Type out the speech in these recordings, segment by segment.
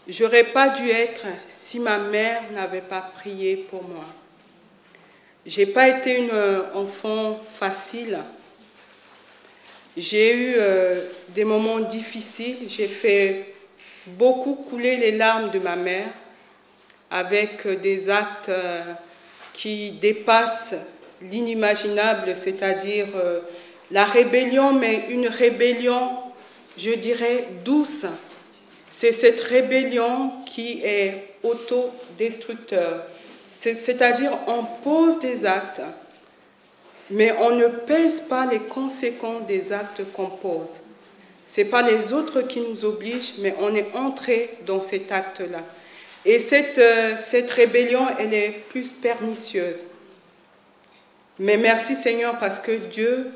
j'aurais pas dû être si ma mère n'avait pas prié pour moi. J'ai pas été une enfant facile. J'ai eu des moments difficiles. J'ai fait beaucoup couler les larmes de ma mère avec des actes qui dépassent l'inimaginable, c'est-à-dire la rébellion, mais une rébellion, je dirais, douce. C'est cette rébellion qui est autodestructeur. C'est-à-dire, on pose des actes, mais on ne pèse pas les conséquences des actes qu'on pose. Ce n'est pas les autres qui nous obligent, mais on est entré dans cet acte-là. Et cette rébellion, elle est plus pernicieuse. Mais merci Seigneur, parce que Dieu,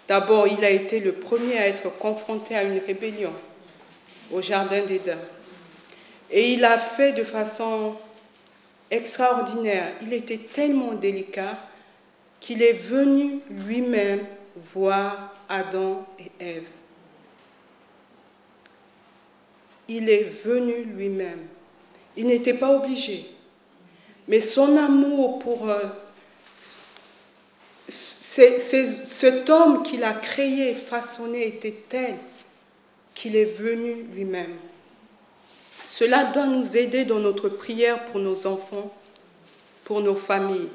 d'abord, il a été le premier à être confronté à une rébellion au Jardin d'Éden. Et il l'a fait de façon extraordinaire. Il était tellement délicat qu'il est venu lui-même voir Adam et Ève. Il est venu lui-même. Il n'était pas obligé. Mais son amour pour cet homme qu'il a créé, façonné, était tel qu'il est venu lui-même. Cela doit nous aider dans notre prière pour nos enfants, pour nos familles.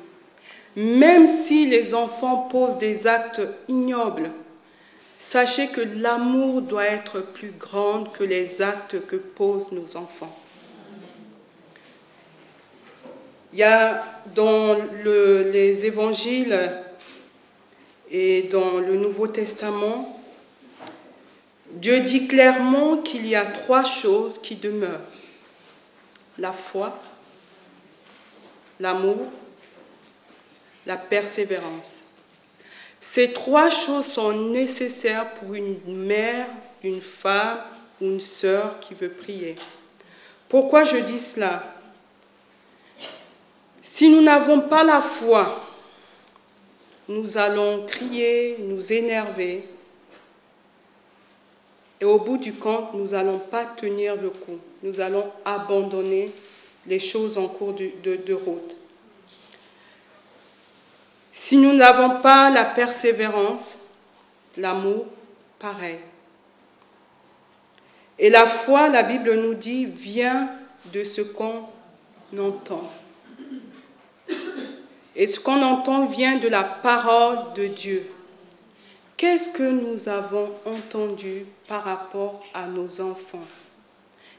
Même si les enfants posent des actes ignobles, sachez que l'amour doit être plus grand que les actes que posent nos enfants. Il y a dans les évangiles et dans le Nouveau Testament, Dieu dit clairement qu'il y a 3 choses qui demeurent. La foi, l'amour, la persévérance. Ces 3 choses sont nécessaires pour une mère, une femme ou une sœur qui veut prier. Pourquoi je dis cela? Si nous n'avons pas la foi, nous allons crier, nous énerver, et au bout du compte, nous n'allons pas tenir le coup. Nous allons abandonner les choses en cours de route. Si nous n'avons pas la persévérance, l'amour, pareil. Et la foi, la Bible nous dit, vient de ce qu'on entend. Et ce qu'on entend vient de la parole de Dieu. Qu'est-ce que nous avons entendu par rapport à nos enfants?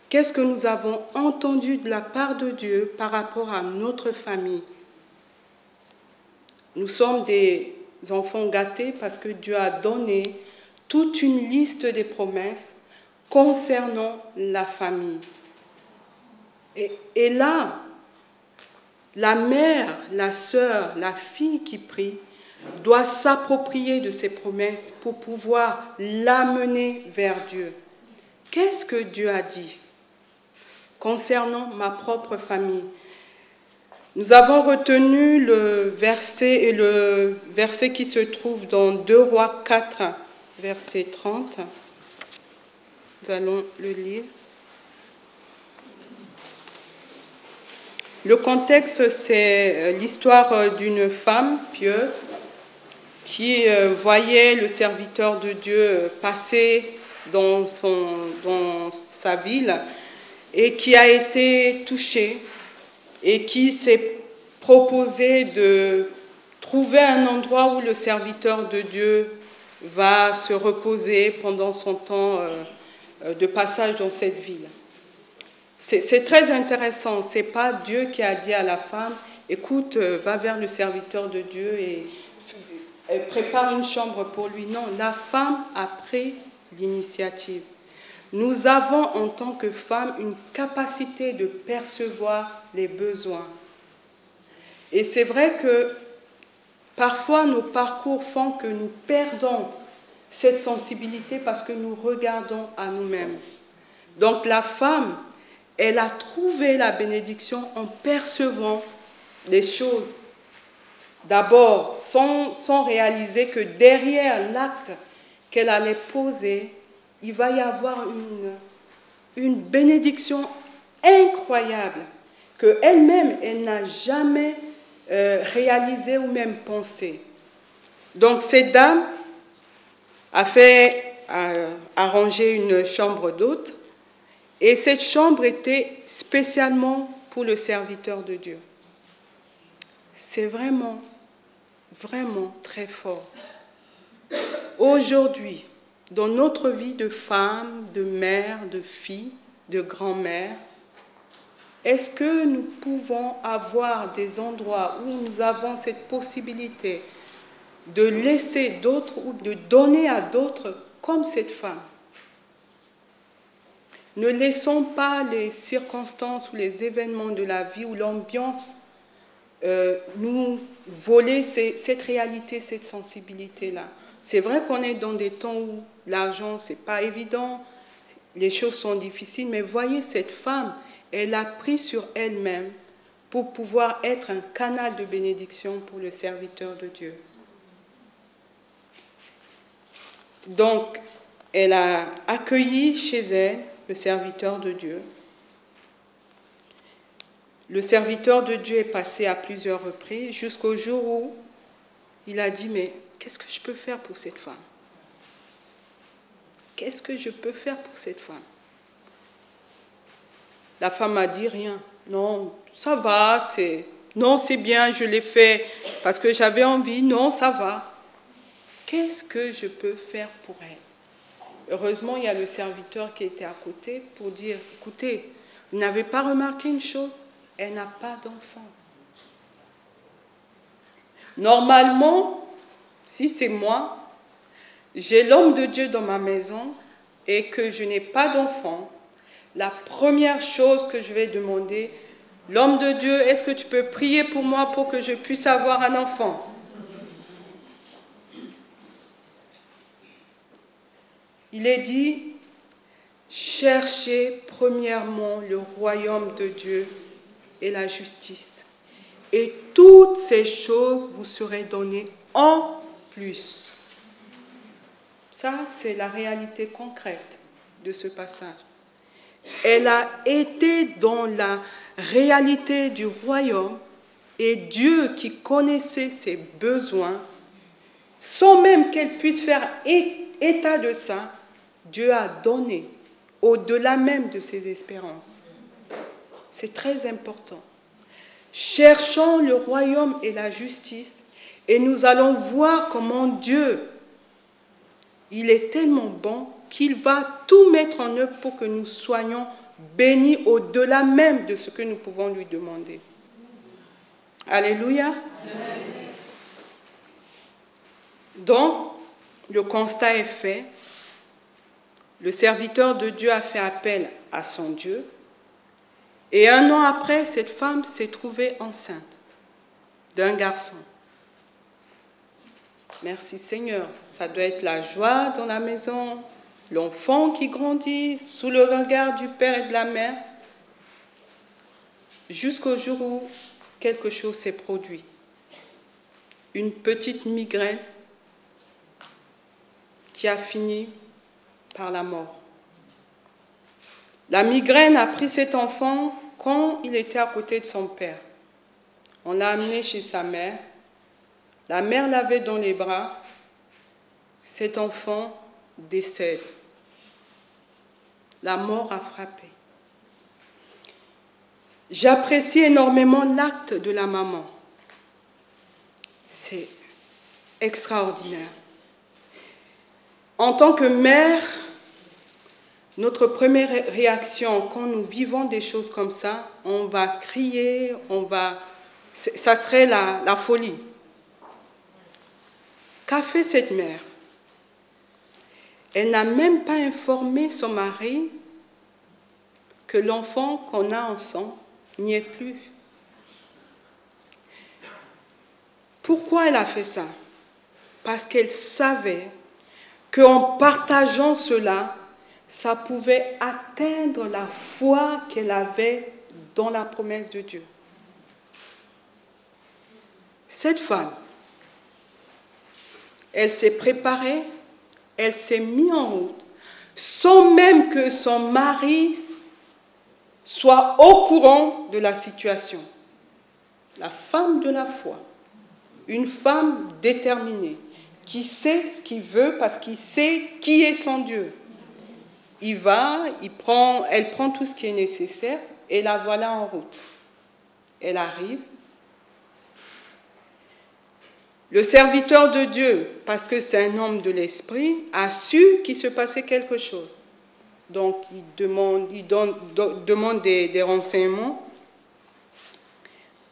Qu'est-ce que nous avons entendu de la part de Dieu par rapport à notre famille? Nous sommes des enfants gâtés parce que Dieu a donné toute une liste des promesses concernant la famille. Et là, la mère, la sœur, la fille qui prie doit s'approprier de ces promesses pour pouvoir l'amener vers Dieu. Qu'est-ce que Dieu a dit concernant ma propre famille? Nous avons retenu le verset qui se trouve dans 2 Rois 4, verset 30. Nous allons le lire. Le contexte, c'est l'histoire d'une femme pieuse qui voyait le serviteur de Dieu passer dans sa ville et qui a été touchée et qui s'est proposé de trouver un endroit où le serviteur de Dieu va se reposer pendant son temps de passage dans cette ville. C'est très intéressant. Ce n'est pas Dieu qui a dit à la femme, écoute, va vers le serviteur de Dieu et prépare une chambre pour lui. Non, la femme a pris l'initiative. Nous avons en tant que femmes une capacité de percevoir les besoins. Et c'est vrai que parfois nos parcours font que nous perdons cette sensibilité parce que nous regardons à nous-mêmes. Donc la femme, elle a trouvé la bénédiction en percevant des choses. D'abord, sans réaliser que derrière l'acte qu'elle allait poser, il va y avoir une bénédiction incroyable qu'elle-même, elle n'a jamais réalisé ou même pensé. Donc cette dame a arrangé une chambre d'hôte et cette chambre était spécialement pour le serviteur de Dieu. C'est vraiment, vraiment très fort. Aujourd'hui, dans notre vie de femme, de mère, de fille, de grand-mère, est-ce que nous pouvons avoir des endroits où nous avons cette possibilité de laisser d'autres ou de donner à d'autres comme cette femme? Ne laissons pas les circonstances ou les événements de la vie ou l'ambiance nous voler cette réalité, cette sensibilité-là. C'est vrai qu'on est dans des temps où l'argent, ce n'est pas évident, les choses sont difficiles, mais voyez cette femme, elle a pris sur elle-même pour pouvoir être un canal de bénédiction pour le serviteur de Dieu. Donc, elle a accueilli chez elle le serviteur de Dieu. Le serviteur de Dieu est passé à plusieurs reprises jusqu'au jour où il a dit, mais qu'est-ce que je peux faire pour cette femme? Qu'est-ce que je peux faire pour cette femme? La femme a dit rien. Non, ça va, non, c'est bien, je l'ai fait parce que j'avais envie. Non, ça va. Qu'est-ce que je peux faire pour elle? Heureusement, il y a le serviteur qui était à côté pour dire, écoutez, vous n'avez pas remarqué une chose? Elle n'a pas d'enfant. Normalement, si c'est moi, j'ai l'homme de Dieu dans ma maison et que je n'ai pas d'enfant, la première chose que je vais demander, l'homme de Dieu, est-ce que tu peux prier pour moi pour que je puisse avoir un enfant? Il est dit, cherchez premièrement le royaume de Dieu et la justice. Et toutes ces choses vous seraient données en plus. Ça, c'est la réalité concrète de ce passage. Elle a été dans la réalité du royaume et Dieu qui connaissait ses besoins, sans même qu'elle puisse faire état de ça, Dieu a donné au-delà même de ses espérances. C'est très important. Cherchons le royaume et la justice et nous allons voir comment Dieu, il est tellement bon qu'il va tout mettre en œuvre pour que nous soyons bénis au-delà même de ce que nous pouvons lui demander. Alléluia. Donc, le constat est fait. Le serviteur de Dieu a fait appel à son Dieu. Et 1 an après, cette femme s'est trouvée enceinte d'un garçon. Merci Seigneur. Ça doit être la joie dans la maison, l'enfant qui grandit sous le regard du père et de la mère, jusqu'au jour où quelque chose s'est produit. Une petite migraine qui a fini par la mort. La migraine a pris cet enfant quand il était à côté de son père. On l'a amené chez sa mère. La mère l'avait dans les bras. Cet enfant décède. La mort a frappé. J'apprécie énormément l'acte de la maman. C'est extraordinaire. En tant que mère, notre première réaction quand nous vivons des choses comme ça, on va crier, ça serait la folie. Qu'a fait cette mère? Elle n'a même pas informé son mari que l'enfant qu'on a ensemble n'y est plus. Pourquoi elle a fait ça? Parce qu'elle savait qu'en partageant cela, ça pouvait atteindre la foi qu'elle avait dans la promesse de Dieu. Cette femme, elle s'est préparée, elle s'est mise en route, sans même que son mari soit au courant de la situation. La femme de la foi, une femme déterminée, qui sait ce qu'il veut parce qu'il sait qui est son Dieu. Elle prend tout ce qui est nécessaire et la voilà en route. Elle arrive. Le serviteur de Dieu, parce que c'est un homme de l'esprit, a su qu'il se passait quelque chose. Donc, il demande des renseignements.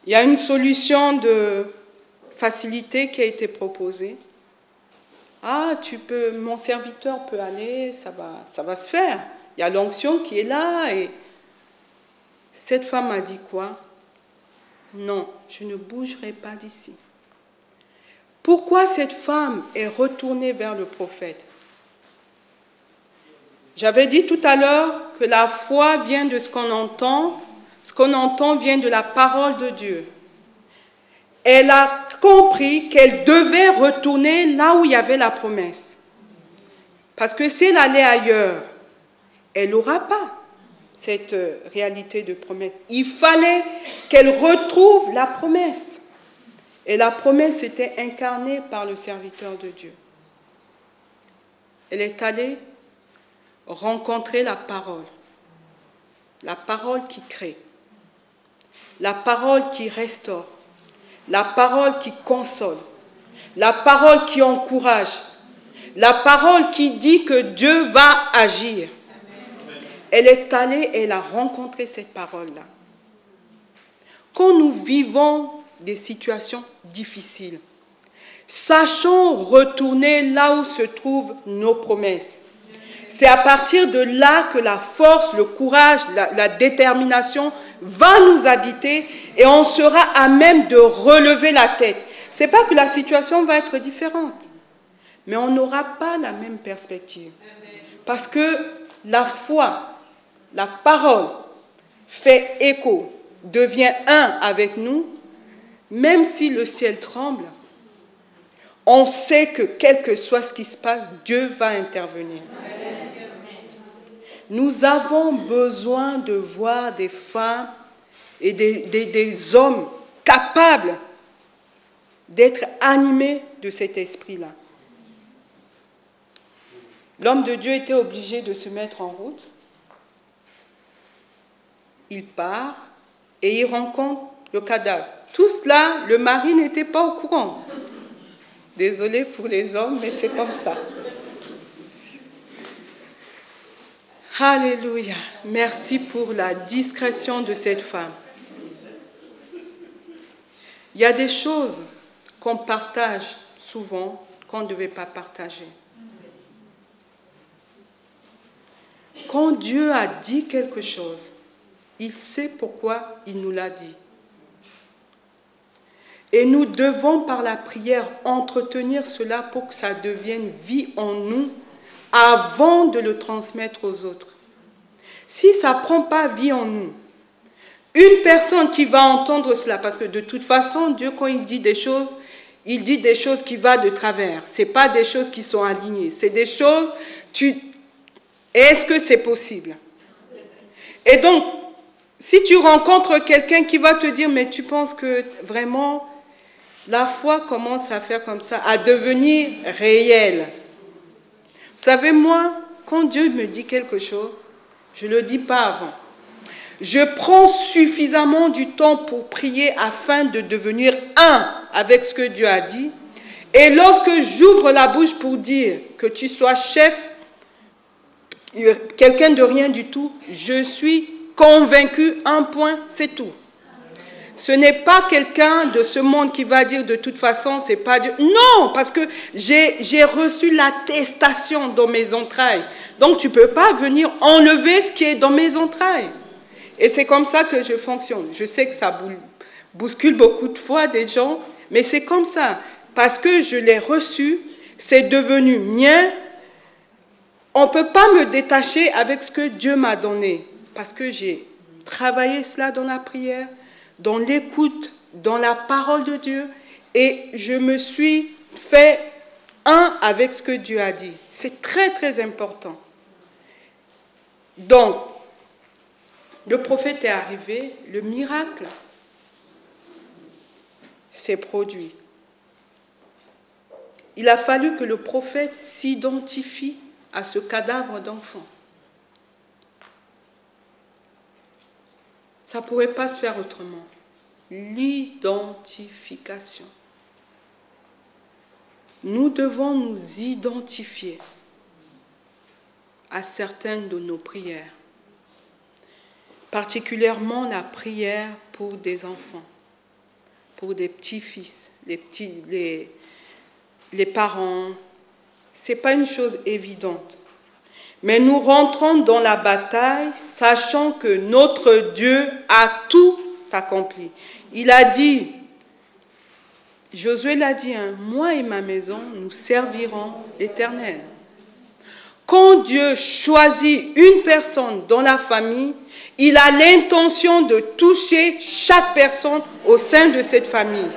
Il y a une solution de facilité qui a été proposée. Ah, mon serviteur peut aller, ça va se faire. Il y a l'onction qui est là. Et cette femme a dit quoi? Non, je ne bougerai pas d'ici. Pourquoi cette femme est retournée vers le prophète? J'avais dit tout à l'heure que la foi vient de ce qu'on entend. Ce qu'on entend vient de la parole de Dieu. Elle a compris qu'elle devait retourner là où il y avait la promesse. Parce que si elle allait ailleurs, elle n'aura pas cette réalité de promesse. Il fallait qu'elle retrouve la promesse. Et la promesse était incarnée par le serviteur de Dieu. Elle est allée rencontrer la parole qui crée, la parole qui restaure, la parole qui console, la parole qui encourage, la parole qui dit que Dieu va agir. Elle est allée et elle a rencontré cette parole-là. Quand nous vivons des situations difficiles, sachons retourner là où se trouvent nos promesses. C'est à partir de là que la force, le courage, la détermination va nous habiter et on sera à même de relever la tête. Ce n'est pas que la situation va être différente, mais on n'aura pas la même perspective. Parce que la foi, la parole fait écho, devient un avec nous, même si le ciel tremble, on sait que quel que soit ce qui se passe, Dieu va intervenir. Nous avons besoin de voir des femmes et des hommes capables d'être animés de cet esprit-là. L'homme de Dieu était obligé de se mettre en route. Il part et il rencontre le cadavre. Tout cela, le mari n'était pas au courant. Désolée pour les hommes, mais c'est comme ça. Alléluia. Merci pour la discrétion de cette femme. Il y a des choses qu'on partage souvent qu'on ne devait pas partager. Quand Dieu a dit quelque chose, il sait pourquoi il nous l'a dit. Et nous devons, par la prière, entretenir cela pour que ça devienne vie en nous avant de le transmettre aux autres. Si ça ne prend pas vie en nous, une personne qui va entendre cela, parce que de toute façon, Dieu, quand il dit des choses qui vont de travers. Ce n'est pas des choses qui sont alignées. C'est des choses, est-ce que c'est possible? Et donc, si tu rencontres quelqu'un qui va te dire, mais tu penses que vraiment, la foi commence à faire comme ça, à devenir réelle. Vous savez, moi, quand Dieu me dit quelque chose, je ne le dis pas avant. Je prends suffisamment du temps pour prier afin de devenir un avec ce que Dieu a dit. Et lorsque j'ouvre la bouche pour dire que tu sois chef, quelqu'un de rien du tout, je suis convaincu, un point, c'est tout. Ce n'est pas quelqu'un de ce monde qui va dire de toute façon, c'est pas Dieu. Non, parce que j'ai reçu l'attestation dans mes entrailles. Donc tu ne peux pas venir enlever ce qui est dans mes entrailles. Et c'est comme ça que je fonctionne. Je sais que ça bouscule beaucoup de fois des gens, mais c'est comme ça. Parce que je l'ai reçu, c'est devenu mien. On ne peut pas me détacher avec ce que Dieu m'a donné. Parce que j'ai travaillé cela dans la prière, dans l'écoute, dans la parole de Dieu, et je me suis fait un avec ce que Dieu a dit. C'est très, très important. Donc, le prophète est arrivé, le miracle s'est produit. Il a fallu que le prophète s'identifie à ce cadavre d'enfant. Ça ne pourrait pas se faire autrement. L'identification. Nous devons nous identifier à certaines de nos prières, particulièrement la prière pour des enfants, pour des petits-fils, les parents. Ce n'est pas une chose évidente. Mais nous rentrons dans la bataille, sachant que notre Dieu a tout accompli. Il a dit, Josué l'a dit, hein, moi et ma maison, nous servirons l'Éternel. Quand Dieu choisit une personne dans la famille, il a l'intention de toucher chaque personne au sein de cette famille.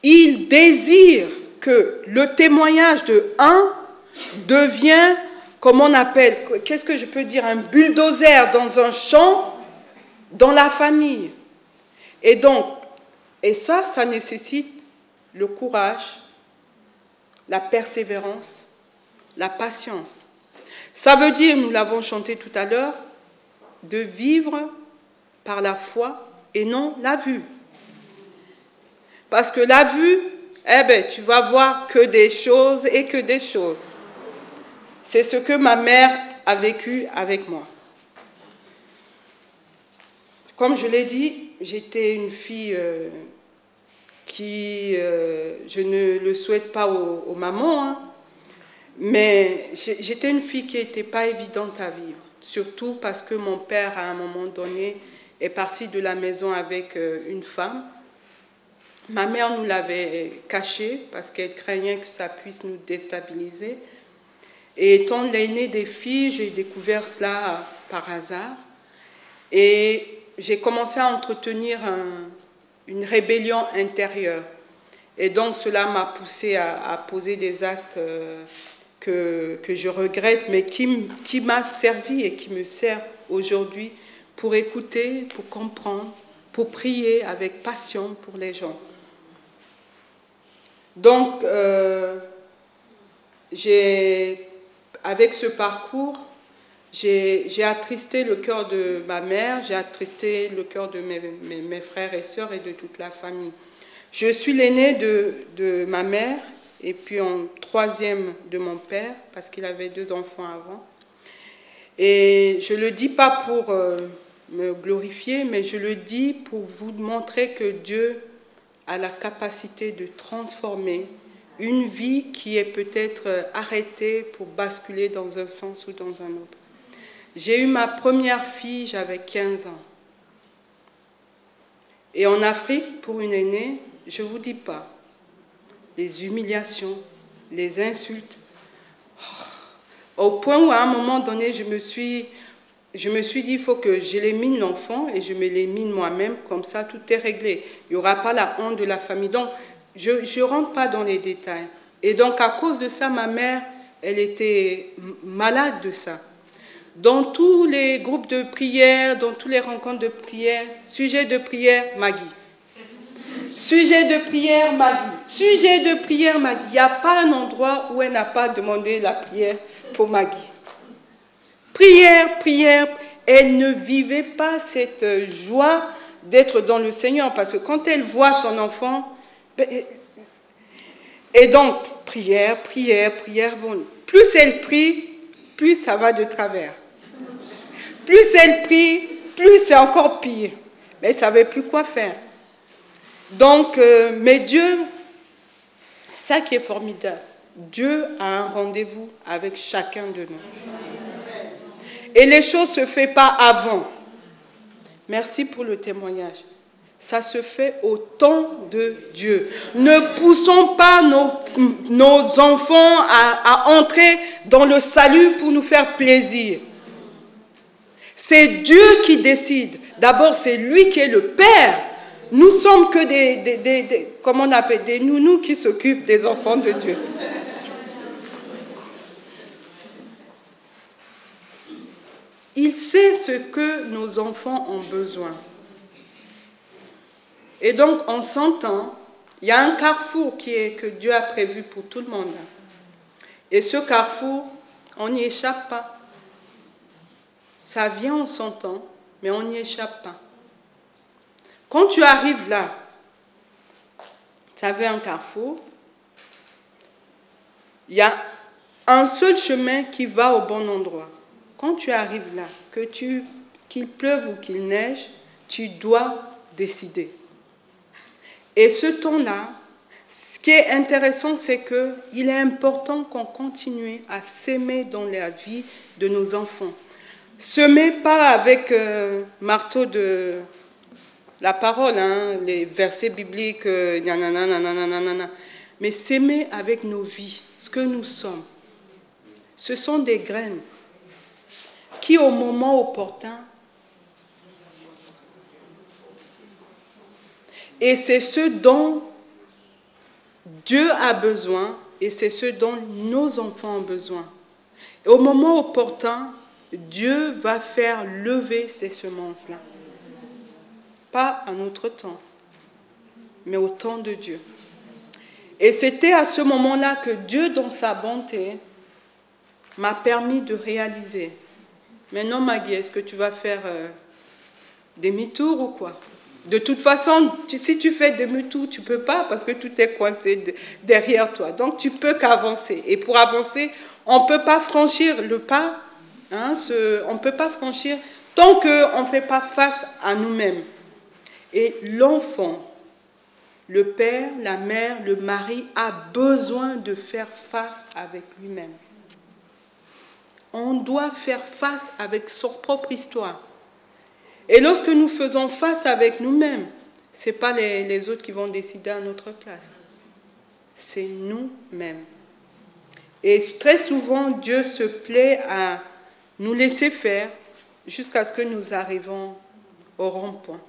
Il désire que le témoignage de un devient, comment on appelle, qu'est-ce que je peux dire, un bulldozer dans un champ, dans la famille. Et donc, ça nécessite le courage, la persévérance, la patience. Ça veut dire, nous l'avons chanté tout à l'heure, de vivre par la foi et non la vue. Parce que la vue, tu vas voir que des choses et que des choses. C'est ce que ma mère a vécu avec moi. Comme je l'ai dit, j'étais une fille qui, je ne le souhaite pas aux mamans, hein, mais j'étais une fille qui n'était pas évidente à vivre. Surtout parce que mon père, à un moment donné, est parti de la maison avec une femme. Ma mère nous l'avait caché parce qu'elle craignait que ça puisse nous déstabiliser. Et étant l'aînée des filles, j'ai découvert cela par hasard. Et j'ai commencé à entretenir une rébellion intérieure. Et donc cela m'a poussée à poser des actes que je regrette, mais qui m'a servi et qui me sert aujourd'hui pour écouter, pour comprendre, pour prier avec passion pour les gens. Donc, avec ce parcours, j'ai attristé le cœur de ma mère, j'ai attristé le cœur de mes frères et sœurs et de toute la famille. Je suis l'aînée de ma mère et puis en troisième de mon père, parce qu'il avait 2 enfants avant. Et je ne le dis pas pour me glorifier, mais je le dis pour vous montrer que Dieu a la capacité de transformer une vie qui est peut-être arrêtée pour basculer dans un sens ou dans un autre. J'ai eu ma première fille, j'avais 15 ans. Et en Afrique, pour une aînée, je ne vous dis pas, les humiliations, les insultes, au point où à un moment donné, je me suis dit, il faut que j'élimine l'enfant et je m'élimine moi-même, comme ça tout est réglé. Il n'y aura pas la honte de la famille. Donc, je ne rentre pas dans les détails. Et donc, à cause de ça, ma mère, elle était malade de ça. Dans tous les groupes de prière, dans toutes les rencontres de prière, sujet de prière, Maggie. Sujet de prière, Maggie. Sujet de prière, Maggie. Il n'y a pas un endroit où elle n'a pas demandé la prière pour Maggie. Prière, prière. Elle ne vivait pas cette joie d'être dans le Seigneur, parce que quand elle voit son enfant, et donc, prière, prière, prière, bon, plus elle prie, plus ça va de travers. Plus elle prie, plus c'est encore pire. Mais elle ne savait plus quoi faire. Donc, mais Dieu, ça qui est formidable, Dieu a un rendez-vous avec chacun de nous. Et les choses ne se font pas avant. Merci pour le témoignage. Ça se fait au temps de Dieu. Ne poussons pas nos enfants à entrer dans le salut pour nous faire plaisir. C'est Dieu qui décide. D'abord, c'est lui qui est le Père. Nous sommes que comment on appelle, des nounous qui s'occupent des enfants de Dieu. Il sait ce que nos enfants ont besoin. Et donc, on s'entend, il y a un carrefour que Dieu a prévu pour tout le monde. Et ce carrefour, on n'y échappe pas. Ça vient, on s'entend, mais on n'y échappe pas. Quand tu arrives là, tu avais un carrefour, il y a un seul chemin qui va au bon endroit. Quand tu arrives là, qu'il pleuve ou qu'il neige, tu dois décider. Et ce temps-là, ce qui est intéressant, c'est qu'il est important qu'on continue à s'aimer dans la vie de nos enfants. Semer pas avec marteau de la parole, hein, les versets bibliques, mais s'aimer avec nos vies, ce que nous sommes. Ce sont des graines qui, au moment opportun, et c'est ce dont Dieu a besoin et c'est ce dont nos enfants ont besoin. Et au moment opportun, Dieu va faire lever ces semences-là. Pas à notre temps, mais au temps de Dieu. Et c'était à ce moment-là que Dieu, dans sa bonté, m'a permis de réaliser. Maintenant, Maggie, est-ce que tu vas faire demi-tour ou quoi? De toute façon, si tu fais demi-tour, tu ne peux pas parce que tout est coincé derrière toi. Donc, tu ne peux qu'avancer. Et pour avancer, on ne peut pas franchir le pas. Hein, on ne peut pas franchir tant qu'on ne fait pas face à nous-mêmes. Et l'enfant, le père, la mère, le mari a besoin de faire face avec lui-même. On doit faire face avec son propre histoire. Et lorsque nous faisons face avec nous-mêmes, ce n'est pas les autres qui vont décider à notre place. C'est nous-mêmes. Et très souvent, Dieu se plaît à nous laisser faire jusqu'à ce que nous arrivions au rond-point.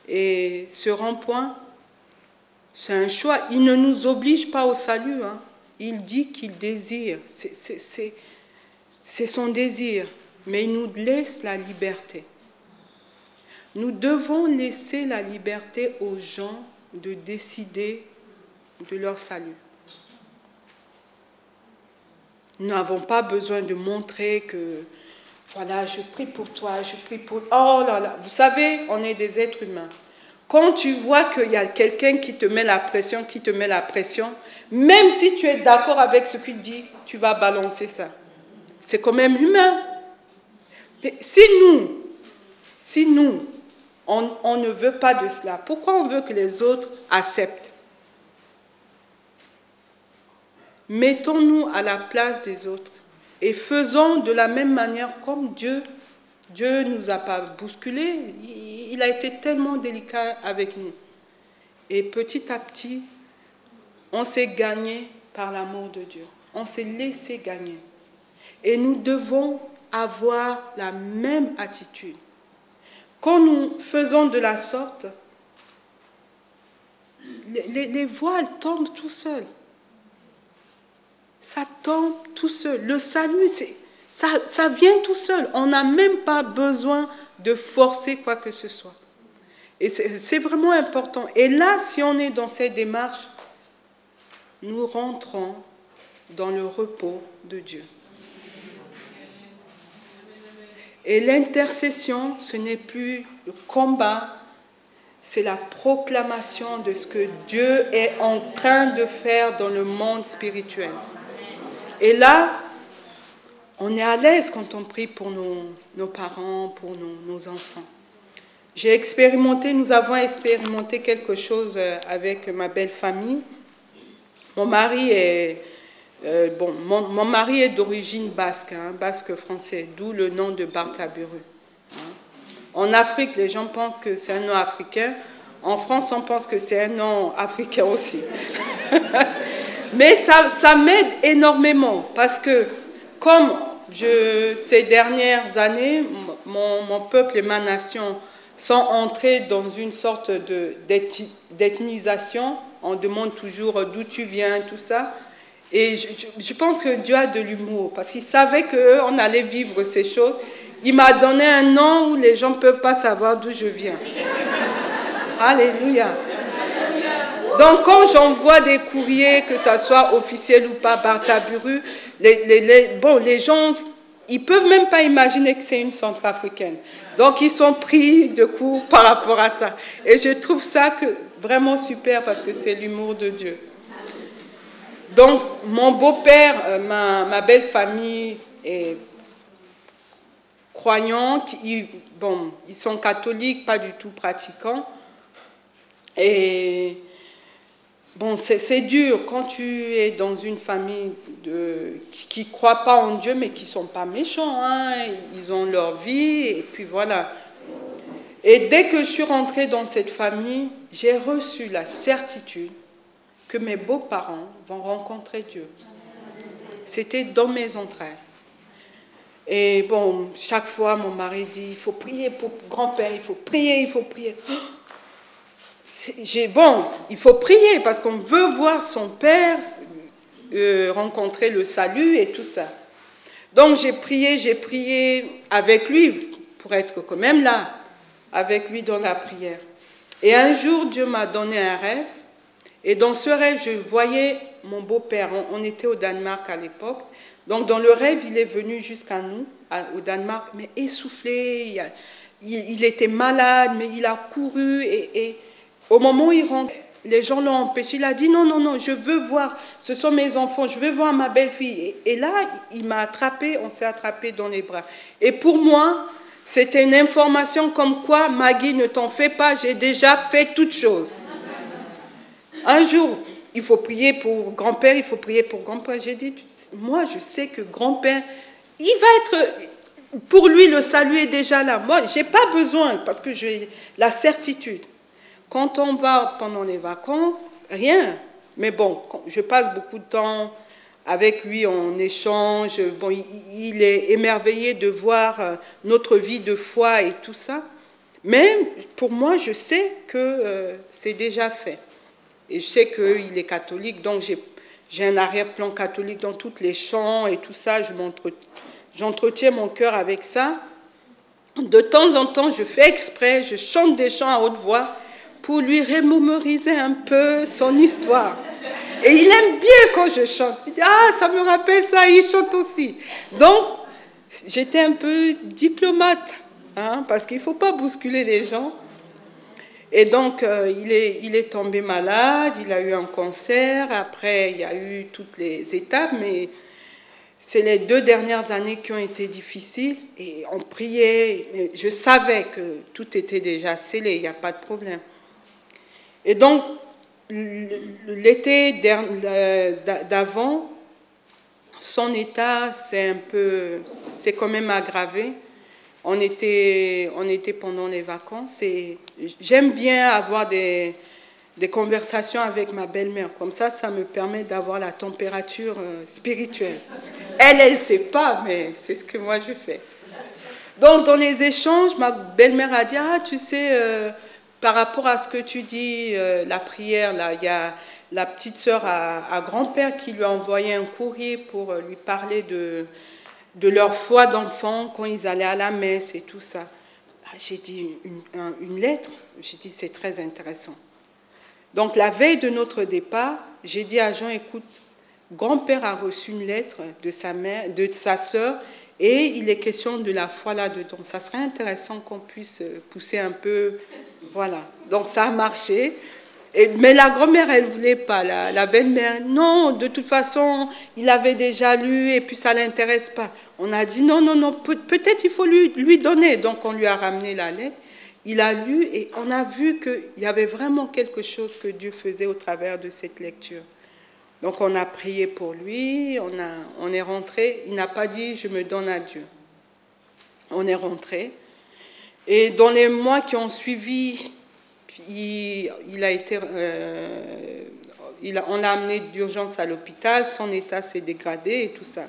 Et ce rond-point, c'est un choix. Il ne nous oblige pas au salut. Hein. Il dit qu'il désire. C'est son désir. Mais il nous laisse la liberté. Nous devons laisser la liberté aux gens de décider de leur salut. Nous n'avons pas besoin de montrer que, voilà, je prie pour toi, je prie pour... Oh là là, vous savez, on est des êtres humains. Quand tu vois qu'il y a quelqu'un qui te met la pression, même si tu es d'accord avec ce qu'il dit, tu vas balancer ça. C'est quand même humain. Mais si nous, on ne veut pas de cela, pourquoi on veut que les autres acceptent? Mettons-nous à la place des autres et faisons de la même manière comme Dieu. Dieu ne nous a pas bousculés, il a été tellement délicat avec nous. Et petit à petit, on s'est gagné par l'amour de Dieu. On s'est laissé gagner. Et nous devons avoir la même attitude. Quand nous faisons de la sorte, les voiles tombent tout seuls. Ça tombe tout seul. Le salut, ça vient tout seul. On n'a même pas besoin de forcer quoi que ce soit. Et c'est vraiment important. Et là, si on est dans cette démarche, nous rentrons dans le repos de Dieu. Et l'intercession, ce n'est plus le combat, c'est la proclamation de ce que Dieu est en train de faire dans le monde spirituel. Et là, on est à l'aise quand on prie pour nos parents, pour nos enfants. Nous avons expérimenté quelque chose avec ma belle famille. Mon mari est d'origine basque, hein, basque français, d'où le nom de Bartaburu. Hein. En Afrique, les gens pensent que c'est un nom africain. En France, on pense que c'est un nom africain aussi. Mais ça m'aide énormément parce que, comme ces dernières années, mon peuple et ma nation sont entrés dans une sorte d'ethnisation. On demande toujours d'où tu viens, tout ça. Et je pense que Dieu a de l'humour, parce qu'il savait qu'on allait vivre ces choses. Il m'a donné un nom où les gens ne peuvent pas savoir d'où je viens. Alléluia. Donc, quand j'envoie des courriers, que ça soit officiel ou pas, Bartaburu, les gens, ils ne peuvent même pas imaginer que c'est une Centrafricaine. Donc, ils sont pris de court par rapport à ça. Et je trouve ça vraiment super, parce que c'est l'humour de Dieu. Donc, mon beau-père, ma belle famille est croyante. Ils sont catholiques, pas du tout pratiquants. Et bon, c'est dur quand tu es dans une famille qui ne croit pas en Dieu, mais qui ne sont pas méchants. Hein. Ils ont leur vie, et puis voilà. Et dès que je suis rentrée dans cette famille, j'ai reçu la certitude que mes beaux-parents vont rencontrer Dieu. C'était dans mes entrailles. Et bon, chaque fois, mon mari dit, il faut prier pour grand-père, il faut prier, il faut prier. Bon, il faut prier parce qu'on veut voir son père rencontrer le salut et tout ça. Donc j'ai prié avec lui pour être quand même là, avec lui dans la prière. Et un jour, Dieu m'a donné un rêve. Et dans ce rêve, je voyais mon beau-père. On était au Danemark à l'époque. Donc dans le rêve, il est venu jusqu'à nous, au Danemark, mais essoufflé. Il était malade, mais il a couru. Et au moment où il rentre, les gens l'ont empêché. Il a dit non, non, non, je veux voir. Ce sont mes enfants, je veux voir ma belle-fille. Et là, il m'a attrapé, on s'est attrapé dans les bras. Et pour moi, c'était une information comme quoi, Maggie, ne t'en fais pas, j'ai déjà fait toutes choses. Un jour, il faut prier pour grand-père, il faut prier pour grand-père. J'ai dit, moi, je sais que grand-père, il va être... Pour lui, le salut est déjà là. Moi, je n'ai pas besoin, parce que j'ai la certitude. Quand on va pendant les vacances, rien. Mais bon, je passe beaucoup de temps avec lui, on échange. Bon, il est émerveillé de voir notre vie de foi et tout ça. Mais pour moi, je sais que c'est déjà fait. Et je sais qu'il est catholique, donc j'ai un arrière-plan catholique dans tous les chants et tout ça. J'entretiens mon cœur avec ça. De temps en temps, je fais exprès, je chante des chants à haute voix pour lui remémoriser un peu son histoire. Et il aime bien quand je chante. Il dit, ah, ça me rappelle ça, il chante aussi. Donc, j'étais un peu diplomate, hein, parce qu'il ne faut pas bousculer les gens. Et donc, il est tombé malade, il a eu un cancer, après, il y a eu toutes les étapes, mais c'est les 2 dernières années qui ont été difficiles, et on priait, je savais que tout était déjà scellé, il n'y a pas de problème. Et donc, l'été d'avant, son état c'est quand même aggravé. On était pendant les vacances et j'aime bien avoir des conversations avec ma belle-mère. Comme ça me permet d'avoir la température spirituelle. Elle ne sait pas, mais c'est ce que moi je fais. Donc, dans les échanges, ma belle-mère a dit, ah, tu sais, par rapport à ce que tu dis, la prière, là, il y a la petite sœur à grand-père qui lui a envoyé un courrier pour lui parler de leur foi d'enfant quand ils allaient à la messe et tout ça. J'ai dit une lettre, j'ai dit c'est très intéressant. Donc la veille de notre départ, j'ai dit à Jean, écoute, grand-père a reçu une lettre de sa mère, de sa sœur, et il est question de la foi là-dedans. Ça serait intéressant qu'on puisse pousser un peu, voilà. Donc ça a marché. Mais la grand-mère, elle ne voulait pas, la belle-mère. Non, de toute façon, il avait déjà lu et puis ça ne l'intéresse pas. On a dit non, non, non, peut-être il faut lui donner. Donc on lui a ramené la lettre. Il a lu et on a vu qu'il y avait vraiment quelque chose que Dieu faisait au travers de cette lecture. Donc on a prié pour lui, on est rentré. Il n'a pas dit je me donne à Dieu. On est rentré. Et dans les mois qui ont suivi, on l'a amené d'urgence à l'hôpital, son état s'est dégradé et tout ça.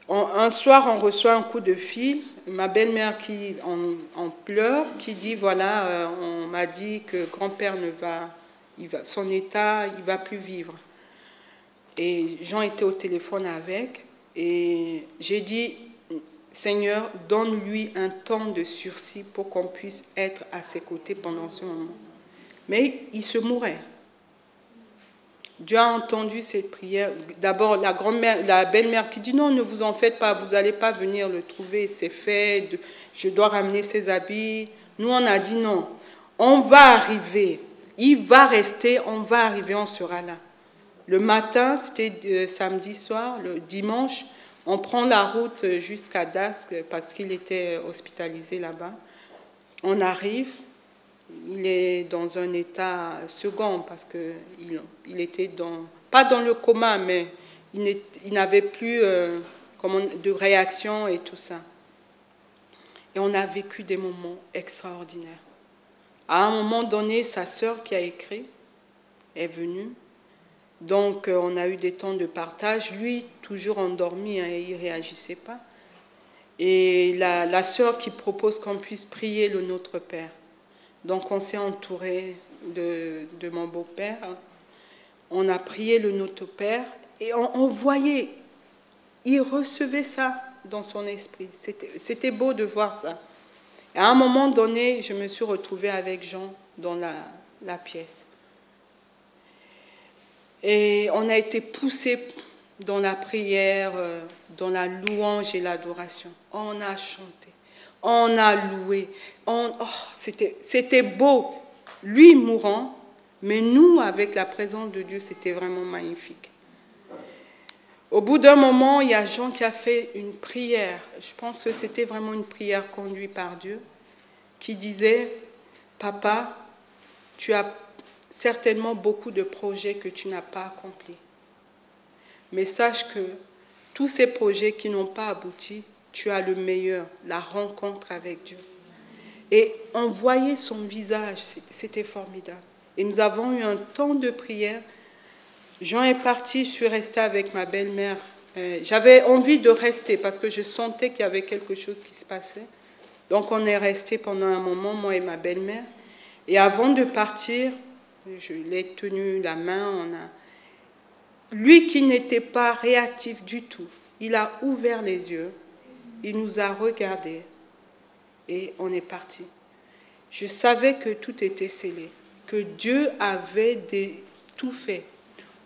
Un soir, on reçoit un coup de fil, ma belle-mère qui en pleure, qui dit, voilà, on m'a dit que grand-père son état, il ne va plus vivre. Et Jean était au téléphone avec. Et j'ai dit, Seigneur, donne-lui un temps de sursis pour qu'on puisse être à ses côtés pendant ce moment. Mais il se mourait. Dieu a entendu cette prière. D'abord, la grand-mère, la belle-mère qui dit, non, ne vous en faites pas, vous n'allez pas venir le trouver, c'est fait, je dois ramener ses habits. Nous, on a dit non, on va arriver, il va rester, on va arriver, on sera là. Le matin, c'était samedi soir, le dimanche, on prend la route jusqu'à Dask parce qu'il était hospitalisé là-bas. On arrive, il est dans un état second parce qu'il était pas dans le coma, mais il n'avait plus de réaction et tout ça. Et on a vécu des moments extraordinaires. À un moment donné, sa sœur qui a écrit est venue. Donc, on a eu des temps de partage. Lui, toujours endormi, hein, il ne réagissait pas. Et la sœur qui propose qu'on puisse prier le Notre Père. Donc, on s'est entouré de mon beau-père. On a prié le Notre Père et on voyait, il recevait ça dans son esprit. C'était beau de voir ça. Et à un moment donné, je me suis retrouvée avec Jean dans la pièce. Et on a été poussés dans la prière, dans la louange et l'adoration. On a chanté, on a loué. C'était beau, lui mourant, mais nous, avec la présence de Dieu, c'était vraiment magnifique. Au bout d'un moment, il y a Jean qui a fait une prière. Je pense que c'était vraiment une prière conduite par Dieu, qui disait, « Papa, tu as certainement beaucoup de projets que tu n'as pas accomplis. Mais sache que tous ces projets qui n'ont pas abouti, tu as le meilleur, la rencontre avec Dieu. » Et on voyait son visage, c'était formidable. Et nous avons eu un temps de prière. Jean est parti, je suis restée avec ma belle-mère. J'avais envie de rester parce que je sentais qu'il y avait quelque chose qui se passait. Donc on est resté pendant un moment, moi et ma belle-mère. Et avant de partir, je l'ai tenu la main. Lui qui n'était pas réactif du tout, il a ouvert les yeux, il nous a regardés et on est parti. Je savais que tout était scellé, que Dieu avait tout fait.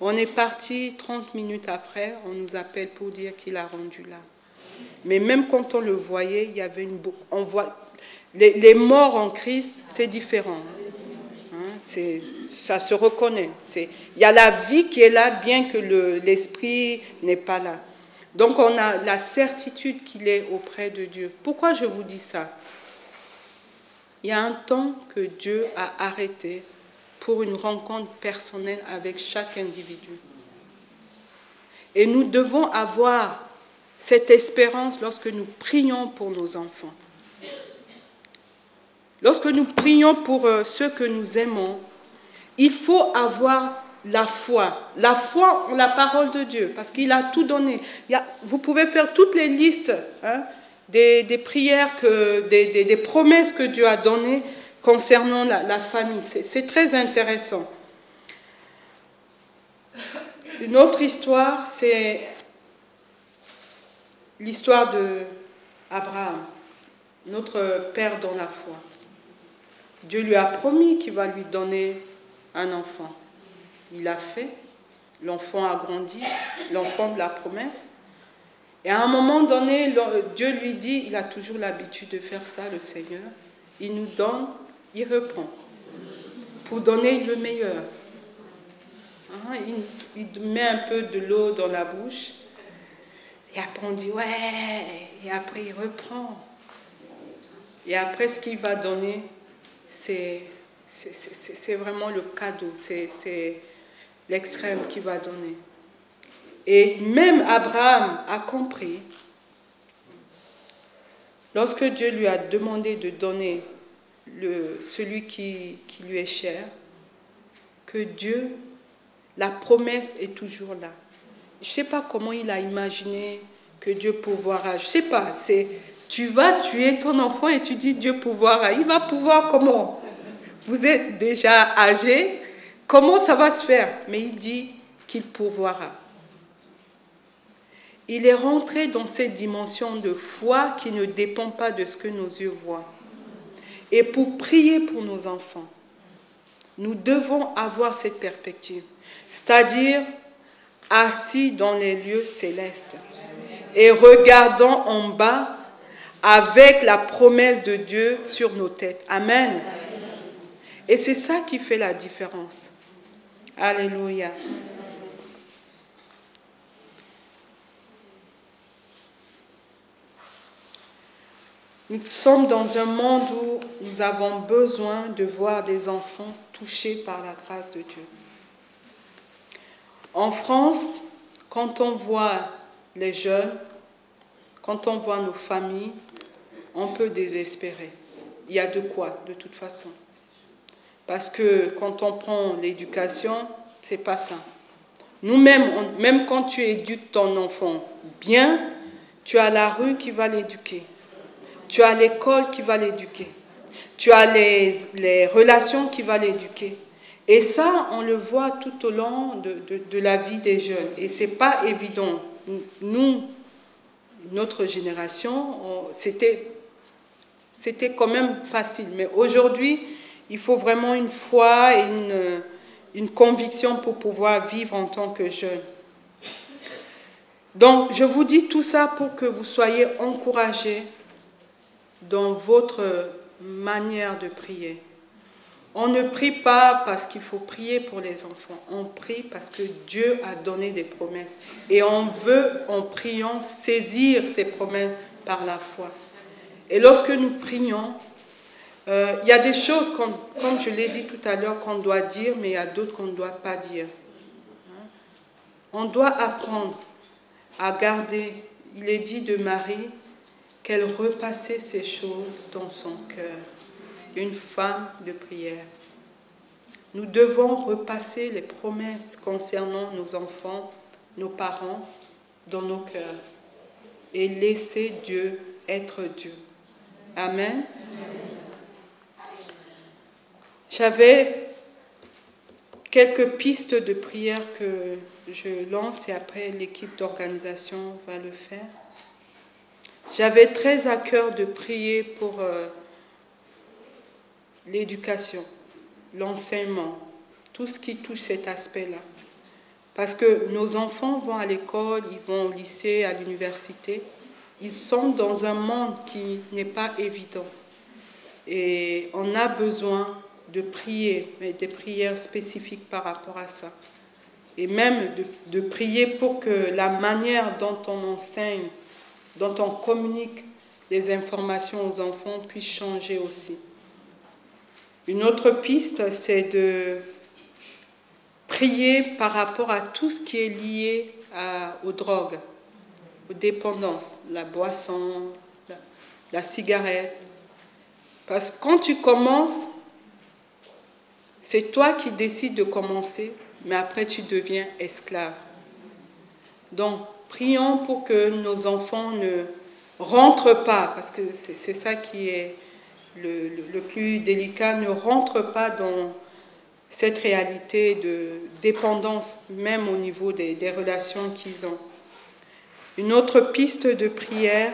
On est parti 30 minutes après, on nous appelle pour dire qu'il a rendu là. Mais même quand on le voyait, il y avait on voit les morts en Christ, c'est différent. Ça se reconnaît. Il y a la vie qui est là, bien que l'esprit n'est pas là. Donc on a la certitude qu'il est auprès de Dieu. Pourquoi je vous dis ça? Il y a un temps que Dieu a arrêté pour une rencontre personnelle avec chaque individu. Et nous devons avoir cette espérance lorsque nous prions pour nos enfants. Lorsque nous prions pour ceux que nous aimons, il faut avoir la foi en la parole de Dieu, parce qu'il a tout donné. Vous pouvez faire toutes les listes des prières, des promesses que Dieu a données concernant la famille. C'est très intéressant. Une autre histoire, c'est l'histoire d'Abraham, notre père dans la foi. Dieu lui a promis qu'il va lui donner un enfant. Il l'a fait. L'enfant a grandi, l'enfant de la promesse. Et à un moment donné, Dieu lui dit, il a toujours l'habitude de faire ça, le Seigneur. Il nous donne, il reprend. Pour donner le meilleur. Il met un peu de l'eau dans la bouche. Et après on dit, ouais. Et après il reprend. Et après ce qu'il va donner, c'est vraiment le cadeau, c'est l'extrême qu'il va donner. Et même Abraham a compris, lorsque Dieu lui a demandé de donner celui qui lui est cher, que Dieu, la promesse est toujours là. Je ne sais pas comment il a imaginé que Dieu pourvoira. Je ne sais pas, tu vas tuer ton enfant et tu dis Dieu pourvoira. Il va pouvoir comment? Vous êtes déjà âgé, comment ça va se faire? Mais il dit qu'il pourvoira. il est rentré dans cette dimension de foi qui ne dépend pas de ce que nos yeux voient. Et pour prier pour nos enfants, nous devons avoir cette perspective, c'est-à-dire assis dans les lieux célestes et regardant en bas avec la promesse de Dieu sur nos têtes. Amen. Et c'est ça qui fait la différence. Alléluia. Nous sommes dans un monde où nous avons besoin de voir des enfants touchés par la grâce de Dieu. En France, quand on voit les jeunes, quand on voit nos familles, on peut désespérer. Il y a de quoi, de toute façon. Parce que quand on prend l'éducation, c'est pas ça. Nous-mêmes, même quand tu éduques ton enfant bien, tu as la rue qui va l'éduquer. Tu as l'école qui va l'éduquer. Tu as les relations qui va l'éduquer. Et ça, on le voit tout au long de la vie des jeunes. Et ce n'est pas évident. Nous, notre génération, c'était quand même facile. Mais aujourd'hui, il faut vraiment une foi et une conviction pour pouvoir vivre en tant que jeune. Donc, je vous dis tout ça pour que vous soyez encouragés dans votre manière de prier. On ne prie pas parce qu'il faut prier pour les enfants. On prie parce que Dieu a donné des promesses. Et on veut, en priant, saisir ces promesses par la foi. Et lorsque nous prions, il y a des choses, comme je l'ai dit tout à l'heure, qu'on doit dire, mais il y a d'autres qu'on ne doit pas dire. On doit apprendre à garder. Il est dit de Marie qu'elle repassait ces choses dans son cœur. Une femme de prière. Nous devons repasser les promesses concernant nos enfants, nos parents, dans nos cœurs et laisser Dieu être Dieu. Amen. J'avais quelques pistes de prière que je lance et après l'équipe d'organisation va le faire. J'avais très à cœur de prier pour l'éducation, l'enseignement, tout ce qui touche cet aspect-là. Parce que nos enfants vont à l'école, ils vont au lycée, à l'université. Ils sont dans un monde qui n'est pas évident. Et on a besoin de prier, mais des prières spécifiques par rapport à ça. Et même de prier pour que la manière dont on enseigne, dont on communique les informations aux enfants puisse changer aussi. Une autre piste, c'est de prier par rapport à tout ce qui est lié aux drogues, aux dépendances, la boisson, la cigarette. Parce que quand tu commences, c'est toi qui décides de commencer, mais après tu deviens esclave. Donc, prions pour que nos enfants ne rentrent pas, parce que c'est ça qui est le plus délicat, ne rentrent pas dans cette réalité de dépendance, même au niveau des relations qu'ils ont. Une autre piste de prière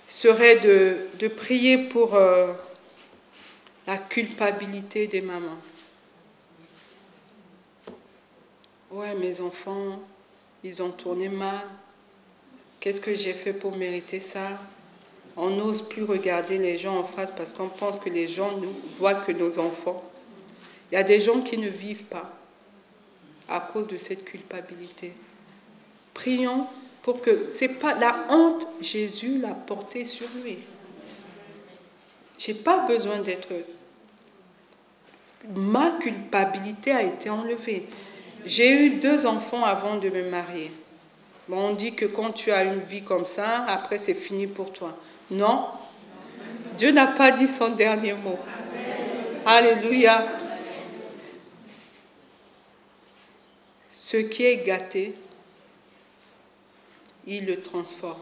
serait de prier pour la culpabilité des mamans. Ouais, mes enfants, ils ont tourné mal. Qu'est-ce que j'ai fait pour mériter ça? On n'ose plus regarder les gens en face parce qu'on pense que les gens nous voient que nos enfants. Il y a des gens qui ne vivent pas à cause de cette culpabilité. Prions pour que... C'est pas la honte, Jésus l'a portée sur lui. Je n'ai pas besoin d'être... Ma culpabilité a été enlevée. J'ai eu 2 enfants avant de me marier. Bon, on dit que quand tu as une vie comme ça, après c'est fini pour toi. Non, Dieu n'a pas dit son dernier mot. Alléluia. Ce qui est gâté, il le transforme.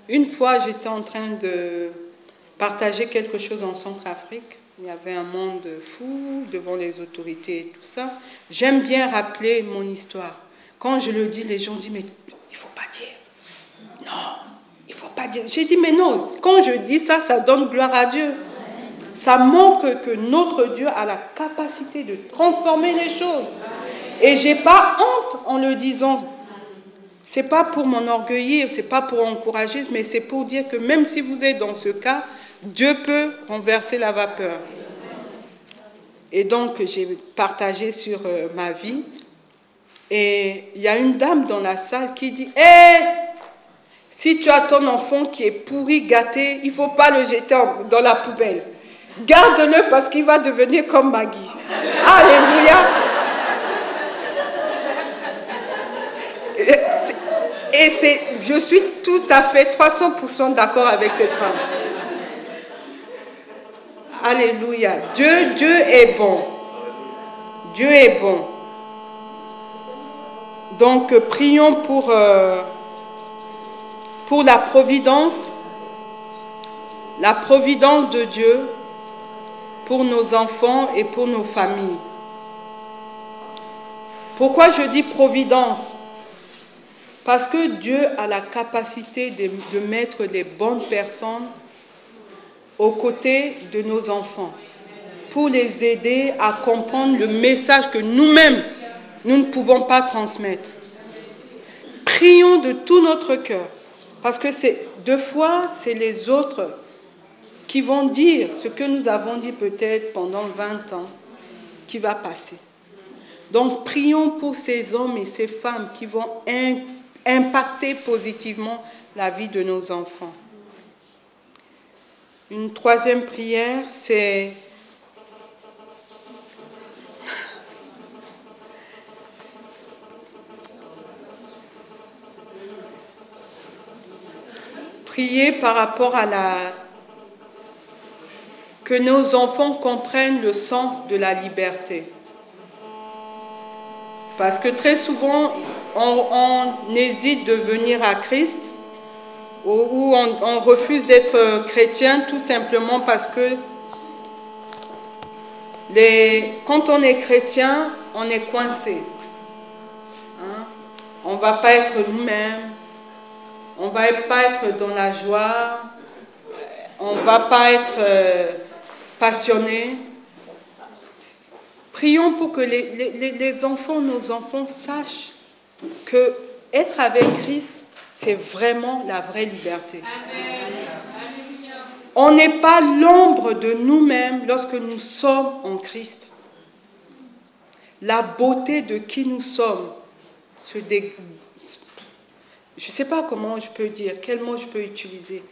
Une fois, j'étais en train de partager quelque chose en Centrafrique. Il y avait un monde fou devant les autorités et tout ça. J'aime bien rappeler mon histoire. Quand je le dis, les gens disent, mais il ne faut pas dire. Non, il ne faut pas dire. J'ai dit, mais non, quand je dis ça, ça donne gloire à Dieu. Ça montre que notre Dieu a la capacité de transformer les choses. Et je n'ai pas honte en le disant. Ce n'est pas pour m'enorgueillir, ce n'est pas pour encourager, mais c'est pour dire que même si vous êtes dans ce cas, Dieu peut renverser la vapeur. Et donc, j'ai partagé sur ma vie. Et il y a une dame dans la salle qui dit « Hé, si tu as ton enfant qui est pourri, gâté, il ne faut pas le jeter dans la poubelle. Garde-le parce qu'il va devenir comme Maggie. » Alléluia. Et je suis tout à fait 300% d'accord avec cette femme. Alléluia. Dieu est bon. Dieu est bon. Donc, prions pour la providence de Dieu pour nos enfants et pour nos familles. Pourquoi je dis providence? Parce que Dieu a la capacité de mettre les bonnes personnes aux côtés de nos enfants pour les aider à comprendre le message que nous-mêmes, nous ne pouvons pas transmettre. Prions de tout notre cœur, parce que deux fois, c'est les autres qui vont dire ce que nous avons dit peut-être pendant 20 ans, qui va passer. Donc, prions pour ces hommes et ces femmes qui vont impacter positivement la vie de nos enfants. Une troisième prière, c'est prier par rapport à que nos enfants comprennent le sens de la liberté. Parce que très souvent, on hésite de venir à Christ ou on refuse d'être chrétien tout simplement parce que quand on est chrétien, on est coincé. Hein? On ne va pas être nous-mêmes, on ne va pas être dans la joie, on ne va pas être passionné. Prions pour que les enfants, nos enfants sachent que être avec Christ, c'est vraiment la vraie liberté. Amen. On n'est pas l'ombre de nous-mêmes lorsque nous sommes en Christ. La beauté de qui nous sommes je ne sais pas comment je peux dire, quel mot je peux utiliser.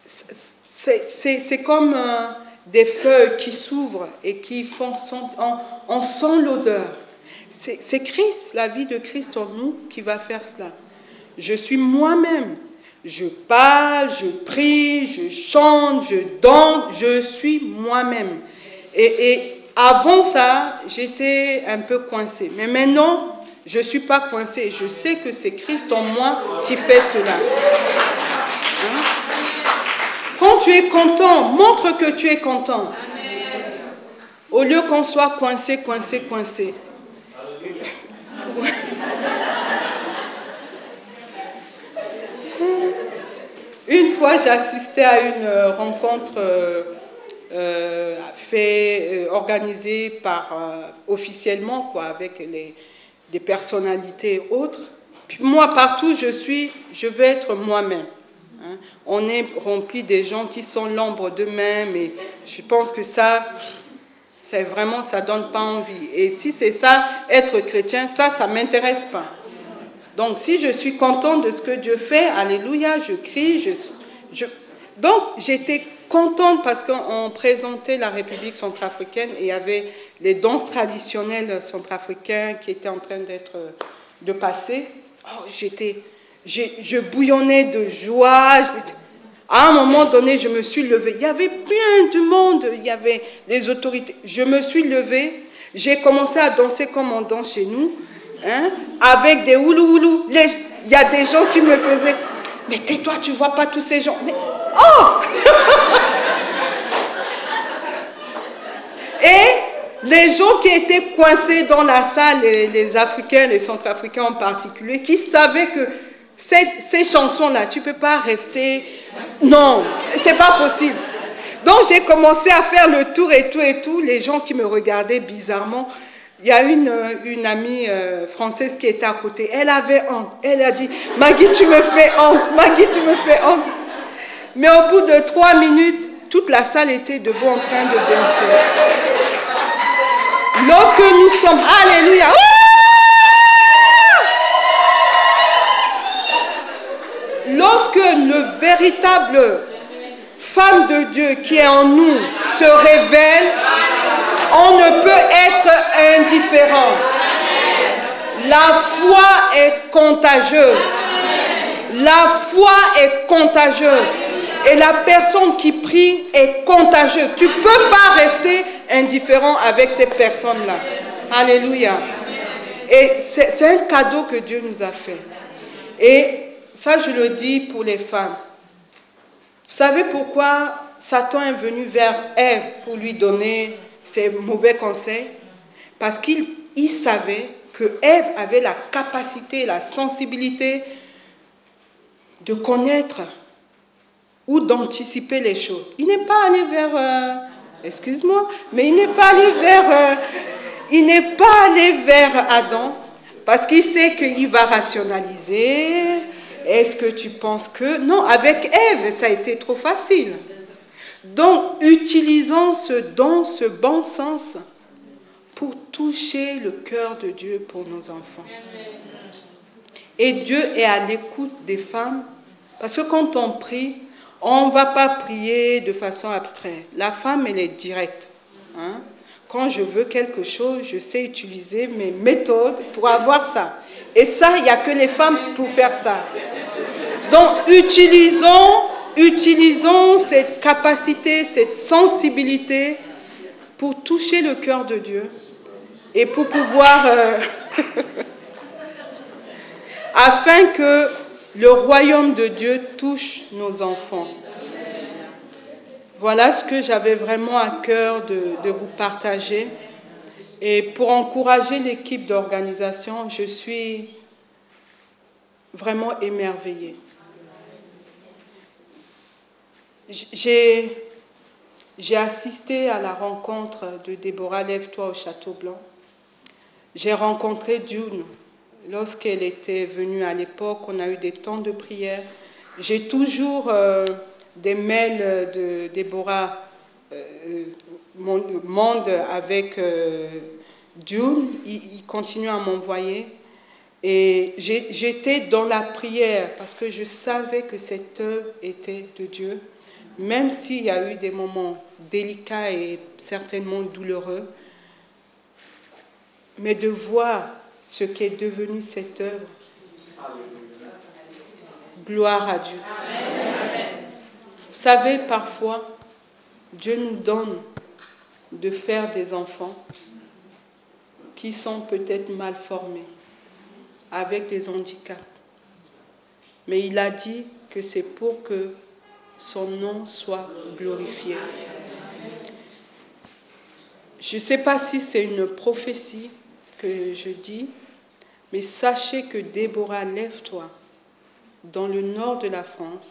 C'est comme des feuilles qui s'ouvrent et qui font on sent l'odeur. C'est Christ, la vie de Christ en nous qui va faire cela. Je suis moi-même. Je parle, je prie, je chante, je danse, je suis moi-même. Et avant ça, j'étais un peu coincée. Mais maintenant, je ne suis pas coincée. Je sais que c'est Christ en moi qui fait cela. Hein? Quand tu es content, montre que tu es content. Au lieu qu'on soit coincé. Une fois, j'assistais à une rencontre organisée officiellement avec des personnalités autres. Puis moi, partout je veux être moi-même. Hein. On est rempli des gens qui sont l'ombre d'eux-mêmes et je pense que ça donne pas envie. Et si c'est ça, être chrétien, ça ne m'intéresse pas. Donc, si je suis contente de ce que Dieu fait, alléluia, je crie. Donc, j'étais contente parce qu'on présentait la République centrafricaine et il y avait les danses traditionnelles centrafricaines qui étaient en train de passer. Oh, je bouillonnais de joie. À un moment donné, je me suis levée. Il y avait plein de monde, il y avait les autorités. Je me suis levée, j'ai commencé à danser comme on danse chez nous. Hein, avec des oulou-oulou. Il y a des gens qui me faisaient « Mais tais-toi, tu ne vois pas tous ces gens. » Mais oh Et les gens qui étaient coincés dans la salle, les Africains, les Centrafricains en particulier, qui savaient que ces chansons-là, tu ne peux pas rester... Non, c'est pas possible. Donc j'ai commencé à faire le tour et tout. Les gens qui me regardaient bizarrement, il y a une amie française qui était à côté. Elle avait honte. Elle a dit, Maggie, tu me fais honte. Maggie, tu me fais honte. Mais au bout de 3 minutes, toute la salle était debout en train de danser. Lorsque nous sommes... Alléluia. Lorsque le véritable femme de Dieu qui est en nous se révèle, on ne peut être indifférent. La foi est contagieuse. La foi est contagieuse. Et la personne qui prie est contagieuse. Tu ne peux pas rester indifférent avec ces personnes-là. Alléluia. Et c'est un cadeau que Dieu nous a fait. Et ça, je le dis pour les femmes. Vous savez pourquoi Satan est venu vers Ève pour lui donner ses mauvais conseils? Parce qu'il savait que Ève avait la capacité, la sensibilité de connaître ou d'anticiper les choses. Il n'est pas allé vers... excuse-moi, mais il n'est pas allé vers... il n'est pas allé vers Adam parce qu'il sait qu'il va rationaliser. Est-ce que tu penses que... Non, avec Ève, ça a été trop facile. Donc, utilisons ce don, ce bon sens pour toucher le cœur de Dieu pour nos enfants. Et Dieu est à l'écoute des femmes, parce que quand on prie, on ne va pas prier de façon abstraite. La femme, elle est directe. Hein? Quand je veux quelque chose, je sais utiliser mes méthodes pour avoir ça. Et ça, il n'y a que les femmes pour faire ça. Donc, utilisons cette capacité, cette sensibilité pour toucher le cœur de Dieu et pour pouvoir... afin que le royaume de Dieu touche nos enfants. Voilà ce que j'avais vraiment à cœur de vous partager. Et pour encourager l'équipe d'organisation, je suis vraiment émerveillée. J'ai assisté à la rencontre de Déborah Lève-toi au Château Blanc. J'ai rencontré June lorsqu'elle était venue à l'époque. On a eu des temps de prière. J'ai toujours des mails de Déborah monde avec June. Il continue à m'envoyer. Et j'étais dans la prière parce que je savais que cette œuvre était de Dieu. Même s'il y a eu des moments délicats et certainement douloureux, mais de voir ce qu'est devenu cette œuvre. Gloire à Dieu. Vous savez, parfois, Dieu nous donne de faire des enfants qui sont peut-être mal formés, avec des handicaps. Mais il a dit que c'est pour que son nom soit glorifié. Je ne sais pas si c'est une prophétie que je dis, mais sachez que Déborah, lève-toi, dans le nord de la France,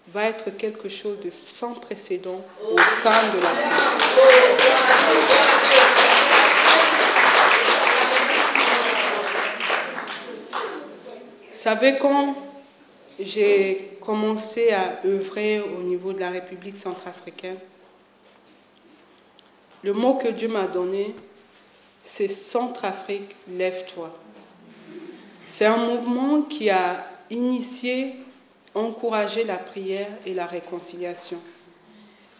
va être quelque chose de sans précédent au sein de la France. Vous savez, quand j'ai commencé à œuvrer au niveau de la République centrafricaine, le mot que Dieu m'a donné, c'est Centrafrique, lève-toi. C'est un mouvement qui a initié, encouragé la prière et la réconciliation.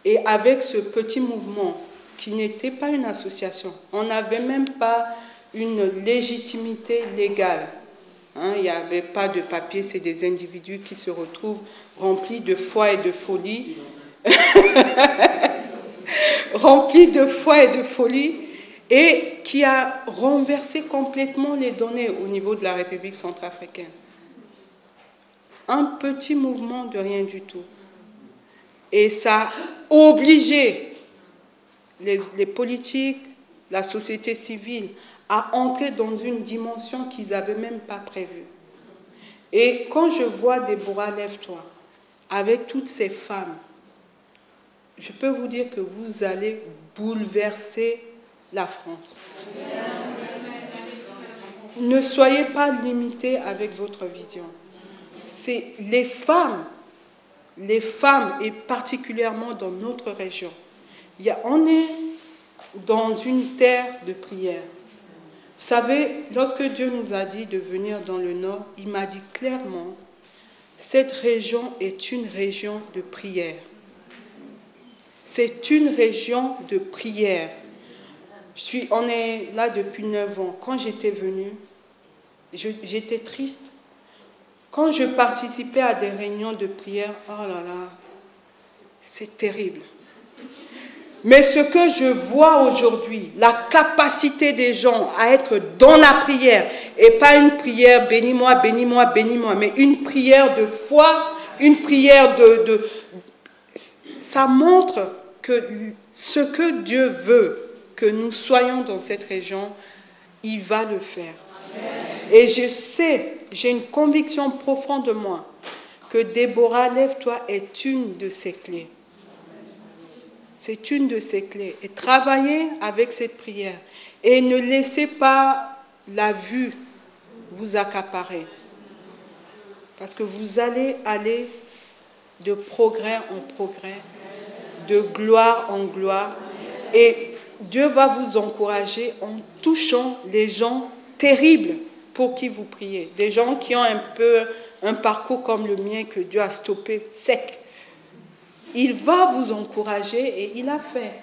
Et avec ce petit mouvement, qui n'était pas une association, on n'avait même pas une légitimité légale. Hein, il n'y avait pas de papier, c'est des individus qui se retrouvent remplis de foi et de folie. Remplis de foi et de folie, et qui a renversé complètement les données au niveau de la République centrafricaine. Un petit mouvement de rien du tout. Et ça a obligé les politiques, la société civile, à entrer dans une dimension qu'ils n'avaient même pas prévue. Et quand je vois Déborah Lève-toi, avec toutes ces femmes, je peux vous dire que vous allez bouleverser la France. Ne soyez pas limités avec votre vision. C'est les femmes, et particulièrement dans notre région. On est dans une terre de prière. Vous savez, lorsque Dieu nous a dit de venir dans le Nord, il m'a dit clairement, cette région est une région de prière. C'est une région de prière. On est là depuis 9 ans. Quand j'étais venue, j'étais triste. Quand je participais à des réunions de prière, oh là là, c'est terrible. Mais ce que je vois aujourd'hui, la capacité des gens à être dans la prière, et pas une prière bénis-moi, bénis-moi, bénis-moi, mais une prière de foi, une prière ça montre que ce que Dieu veut que nous soyons dans cette région, il va le faire. Et je sais, j'ai une conviction profonde de moi, que Déborah Lève-toi est une de ces clés. C'est une de ces clés. Et travaillez avec cette prière. Et ne laissez pas la vue vous accaparer. Parce que vous allez aller de progrès en progrès, de gloire en gloire. Et Dieu va vous encourager en touchant les gens terribles pour qui vous priez. Des gens qui ont un peu un parcours comme le mien que Dieu a stoppé sec. Il va vous encourager et il a fait.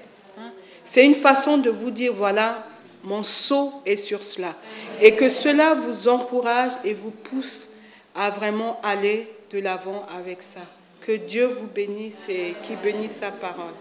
C'est une façon de vous dire, voilà, mon sceau est sur cela. Et que cela vous encourage et vous pousse à vraiment aller de l'avant avec ça. Que Dieu vous bénisse et qu'il bénisse sa parole.